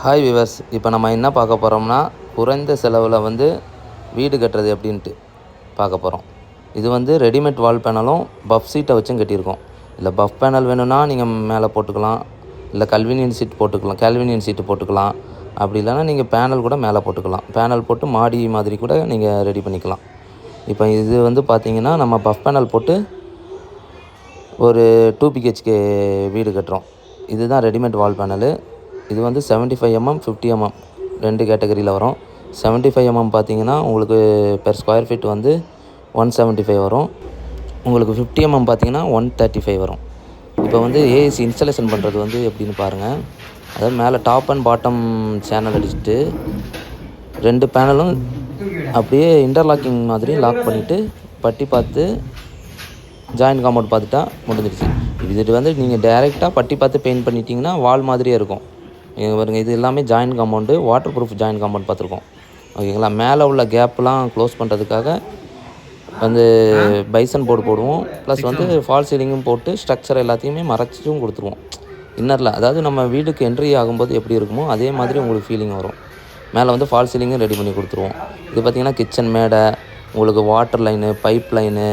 Hi viewers, இப்போ நம்ம என்ன பார்க்க போகிறோம்னா குறைந்த செலவில் வந்து வீடு கட்டுறது எப்படின்ட்டு பார்க்க போகிறோம். இது வந்து ரெடிமேட் வால் பேனலும் பஃப் சீட்டை வச்சும் கட்டியிருக்கோம். இல்லை பஃப் பேனல் வேணும்னா நீங்கள் மேலே போட்டுக்கலாம், இல்லை கேல்வினியன் சீட்டு போட்டுக்கலாம். அப்படி இல்லைனா நீங்கள் பேனல் கூட மேலே போட்டுக்கலாம். பேனல் போட்டு மாடி மாதிரி கூட நீங்கள் ரெடி பண்ணிக்கலாம். இப்போ இது வந்து பார்த்திங்கன்னா நம்ம பஃப் பேனல் போட்டு ஒரு 2 BHK வீடு கட்டுறோம். இதுதான் ரெடிமேட் வால் பேனலு. இது வந்து 75 mm 50 mm 2 கேட்டகரியில் வரும். 75 mm பார்த்திங்கன்னா உங்களுக்கு பெர் ஸ்கொயர் ஃபீட் வந்து 175 வரும். உங்களுக்கு 50 mm பார்த்திங்கன்னா 135 வரும். இப்போ வந்து ஏசி இன்ஸ்டாலேஷன் பண்ணுறது வந்து எப்படின்னு பாருங்கள். அதாவது மேலே டாப் அண்ட் பாட்டம் சேனல் அடிச்சுட்டு 2 பேனலும் அப்படியே இன்டர்லாக்கிங் மாதிரி லாக் பண்ணிவிட்டு பட்டி பார்த்து ஜாயின்ட் காம்பவுண்ட் பார்த்துட்டா முடிஞ்சிடுச்சு. இது வந்து நீங்கள் டைரெக்டாக பட்டி பார்த்து பெயிண்ட் பண்ணிட்டீங்கன்னா வால் மாதிரியே இருக்கும். பாருங்கள், இது எல்லாமே joint compound, water proof joint compound பார்த்துருக்கோம். ஓகேங்களா. மேலே உள்ள கேப்லாம் க்ளோஸ் பண்ணுறதுக்காக வந்து பைசன் போர்டு போடுவோம். ப்ளஸ் வந்து ஃபால் சீலிங்கும் போட்டு ஸ்ட்ரக்சர் எல்லாத்தையுமே மறைச்சும் கொடுத்துருவோம் இன்னரில். அதாவது நம்ம வீடுக்கு என்ட்ரி ஆகும்போது எப்படி இருக்குமோ அதே மாதிரி உங்களுக்கு ஃபீலிங் வரும். மேலே வந்து ஃபால் சீலிங்கும் ரெடி பண்ணி கொடுத்துருவோம். இது பார்த்திங்கன்னா கிச்சன் மேடை, உங்களுக்கு water line, pipe line,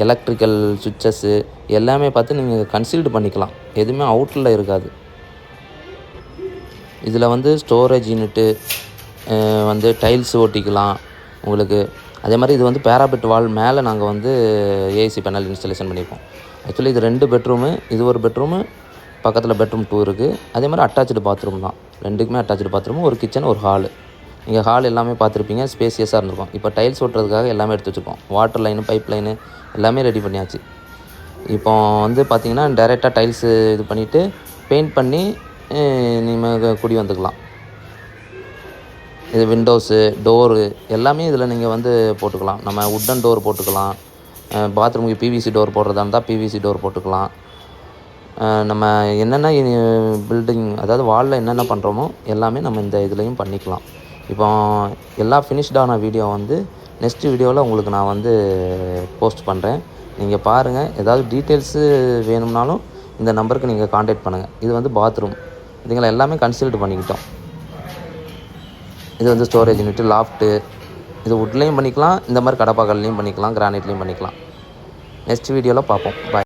electrical சுவிட்சஸ்ஸு எல்லாமே பார்த்து நீங்கள் கன்சீல்டு பண்ணிக்கலாம். எதுவுமே அவுட்டில் இருக்காது. இதில் வந்து ஸ்டோரேஜ் யூனிட்டு வந்து டைல்ஸ் ஒட்டிக்கலாம் உங்களுக்கு. அதே மாதிரி இது வந்து பேராபெட் வால் மேலே நாங்கள் வந்து ஏசி பேனல் இன்ஸ்டாலேஷன் பண்ணியிருக்கோம். ஆக்சுவலி இது 2 பெட்ரூமு, இது ஒரு பெட்ரூமு, பக்கத்தில் பெட்ரூம் 2 இருக்குது. அதே மாதிரி அட்டாச்சு பாத்ரூம் தான், 2க்குமே அட்டாச்சு பாத்ரூமு, ஒரு கிச்சன், ஒரு ஹாலு. நீங்கள் ஹால் எல்லாமே பார்த்துருப்பீங்க, ஸ்பேசியஸாக இருந்திருக்கும். இப்போ டைல்ஸ் ஒட்டுறதுக்காக எல்லாமே எடுத்து வச்சுருக்கோம். வாட்டர் லைனு, பைப் லைனு எல்லாமே ரெடி பண்ணியாச்சு. இப்போ வந்து பார்த்திங்கன்னா டைரெக்டாக டைல்ஸு இது பண்ணிவிட்டு பெயிண்ட் பண்ணி நீங்கள் குடி வந்துக்கலாம். இது விண்டோஸு, டோரு எல்லாமே இதில் நீங்கள் வந்து போட்டுக்கலாம். நம்ம உட்டன் டோர் போட்டுக்கலாம். பாத்ரூமுக்கு பிவிசி டோர் போடுறதா இருந்தால் பிவிசி டோர் போட்டுக்கலாம். நம்ம என்னென்ன பில்டிங் அதாவது வாலில் என்னென்ன பண்ணுறோமோ எல்லாமே நம்ம இந்த இதுலேயும் பண்ணிக்கலாம். இப்போ எல்லா ஃபினிஷ்டான வீடியோ வந்து நெக்ஸ்ட் வீடியோவில் உங்களுக்கு நான் வந்து போஸ்ட் பண்ணுறேன். நீங்கள் பாருங்கள். ஏதாவது டீட்டெயில்ஸு வேணும்னாலும் இந்த நம்பருக்கு நீங்கள் காண்டாக்ட் பண்ணுங்கள். இது வந்து பாத்ரூம், இதுங்களை எல்லாமே கன்சீல்டு பண்ணிக்கிட்டோம். இது வந்து ஸ்டோரேஜ் யூனிட்டு, லாஃப்ட்டு. இது வுட்லேயும் பண்ணிக்கலாம், இந்த மாதிரி கடப்பாக்கல்லையும் பண்ணிக்கலாம், கிரானைட்லேயும் பண்ணிக்கலாம். நெக்ஸ்ட் வீடியோவில் பார்ப்போம். பாய்.